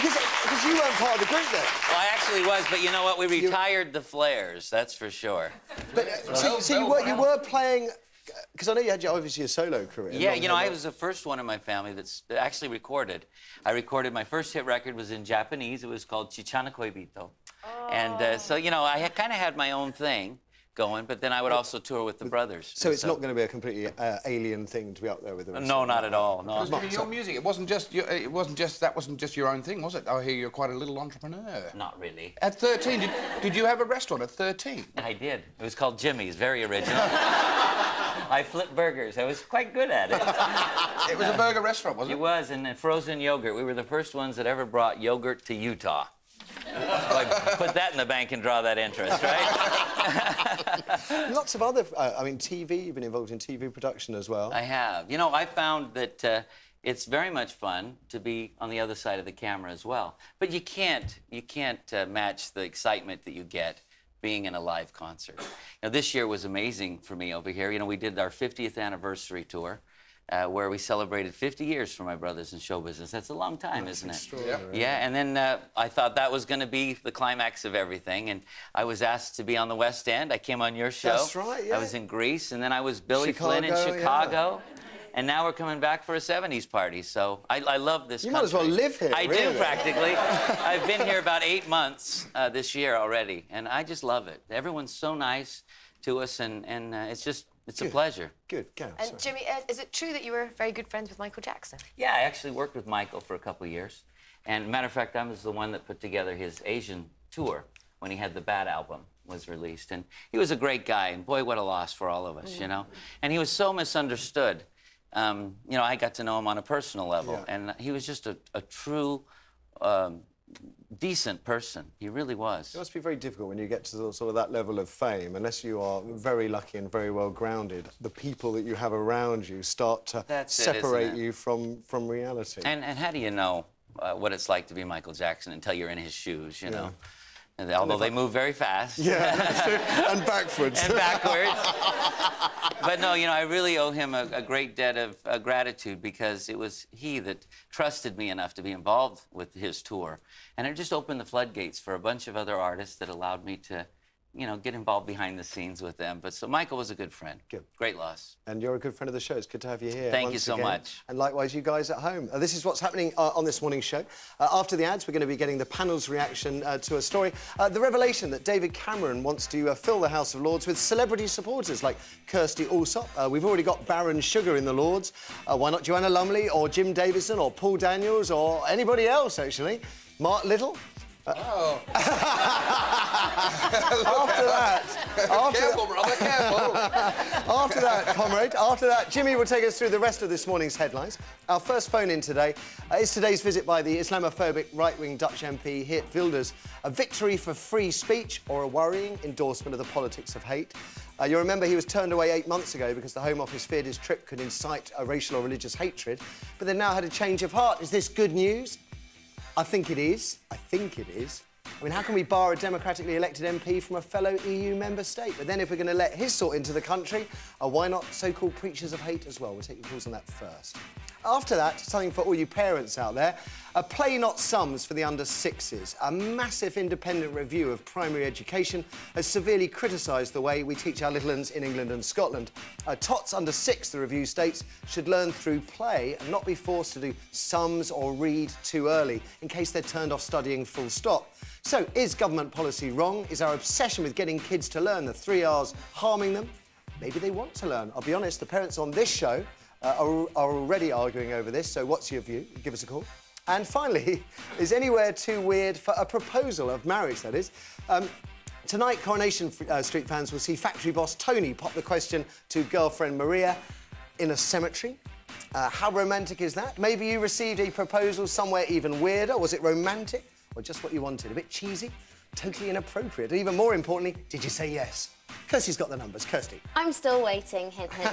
Because you weren't part of the group then. Well, I actually was, but you know what? We retired the flares, that's for sure. But so you were playing... Because I know you had obviously a solo career. Yeah, you know, I was the first one in my family that's actually recorded. I recorded my first hit record was in Japanese. It was called Chichana Koibito. Oh. And so, you know, I kind of had my own thing going, but then I would also tour with the brothers. So it's not going to be a completely alien thing to be up there with them? No, not at all. No. It was your music. It wasn't just that wasn't just your own thing, was it? I hear you're quite a little entrepreneur. Not really. At 13, did you have a restaurant at 13? I did. It was called Jimmy's. Very original. I flipped burgers. I was quite good at it. It was a burger restaurant, wasn't it? It was, and frozen yogurt. We were the first ones that ever brought yogurt to Utah. Like, put that in the bank and draw that interest, right? Lots of other... I mean, TV. You've been involved in TV production as well. I have. You know, I found that it's very much fun to be on the other side of the camera as well. But you can't match the excitement that you get being in a live concert. Now, this year was amazing for me over here. You know, we did our 50th anniversary tour, where we celebrated 50 years for my brothers in show business. That's a long time, isn't it? Yeah, and then I thought that was going to be the climax of everything, and I was asked to be on the West End. I came on your show. That's right, yeah. I was in Greece, and then I was Billy Flynn in Chicago. Yeah. And now we're coming back for a 70s party, so I love this country. You might as well live here, I do, practically. I've been here about 8 months this year already, and I just love it. Everyone's so nice to us, and it's a pleasure. Good, go. And Jimmy, is it true that you were very good friends with Michael Jackson? Yeah, I actually worked with Michael for a couple of years. And matter of fact, I was the one that put together his Asian tour when he had the Bad album was released. And he was a great guy, and boy, what a loss for all of us, you know? And he was so misunderstood. You know, I got to know him on a personal level, and he was just a true, decent person. He really was. It must be very difficult when you get to sort of that level of fame, unless you are very lucky and very well grounded. The people that you have around you start to separate you from reality. And how do you know what it's like to be Michael Jackson until you're in his shoes, you know? And although they move very fast. Yeah, and backwards. And backwards. But no, you know, I really owe him a great debt of gratitude, because it was he that trusted me enough to be involved with his tour. And it just opened the floodgates for a bunch of other artists that allowed me to, you know, get involved behind the scenes with them. But so Michael was a good friend. Good. Great loss. And you're a good friend of the show. It's good to have you here. Thank you so much. And likewise, you guys at home. This is what's happening on this morning's show. After the ads, we're going to be getting the panel's reaction to a story. The revelation that David Cameron wants to fill the House of Lords with celebrity supporters like Kirsty Allsop. We've already got Baron Sugar in the Lords. Why not Joanna Lumley or Jim Davison or Paul Daniels or anybody else, actually? Mark Little? Oh. Careful, brother, careful. After that, comrade, after that, Jimmy will take us through the rest of this morning's headlines. Our first phone-in today is today's visit by the Islamophobic right-wing Dutch MP Geert Wilders. A victory for free speech or a worrying endorsement of the politics of hate? You'll remember he was turned away 8 months ago because the Home Office feared his trip could incite a racial or religious hatred, but they've now had a change of heart. Is this good news? I think it is. I think it is. I mean, how can we bar a democratically elected MP from a fellow EU member state? But then if we're going to let his sort into the country, why not so-called preachers of hate as well? We'll take your calls on that first. After that, something for all you parents out there, a Play Not Sums for the under-6s. A massive independent review of primary education has severely criticised the way we teach our little uns in England and Scotland. Tots under 6, the review states, should learn through play and not be forced to do sums or read too early in case they're turned off studying full stop. So, is government policy wrong? Is our obsession with getting kids to learn the 3 R's harming them? Maybe they want to learn. I'll be honest, the parents on this show are already arguing over this, so what's your view? Give us a call. And finally, is anywhere too weird for a proposal of marriage, that is? Tonight, Coronation Street fans will see factory boss Tony pop the question to girlfriend Maria in a cemetery. How romantic is that? Maybe you received a proposal somewhere even weirder. Was it romantic or just what you wanted? A bit cheesy? Totally inappropriate? And even more importantly, did you say yes? Kirsty's got the numbers. Kirsty. I'm still waiting, hint, hint.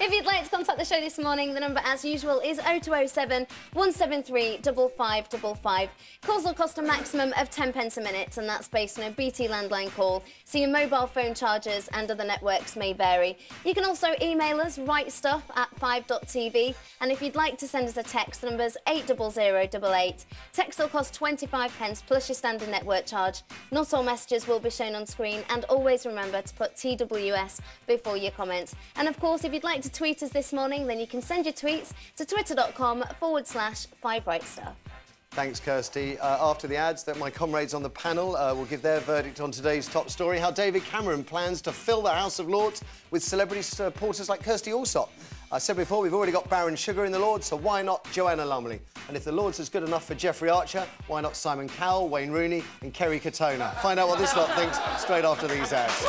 If you'd like to contact the show this morning, the number, as usual, is 0207 173 5555. Calls will cost a maximum of 10 pence a minute, and that's based on a BT landline call, so your mobile phone charges and other networks may vary. You can also email us, wrightstuff@5.tv, and if you'd like to send us a text, the number's 80088. Text will cost 25 pence plus your standard network charge. Not all messages will be shown on screen, and always remember to put TWS before your comments. And of course, if you'd like to tweet us this morning, then you can send your tweets to twitter.com/5rightstuff. Thanks, Kirsty. After the ads, that my comrades on the panel will give their verdict on today's top story, how David Cameron plans to fill the House of Lords with celebrity supporters like Kirsty Allsop. I said before, we've already got Baron Sugar in the Lords, so why not Joanna Lumley? And if the Lords is good enough for Jeffrey Archer, why not Simon Cowell, Wayne Rooney and Kerry Katona? Find out what this lot thinks straight after these ads.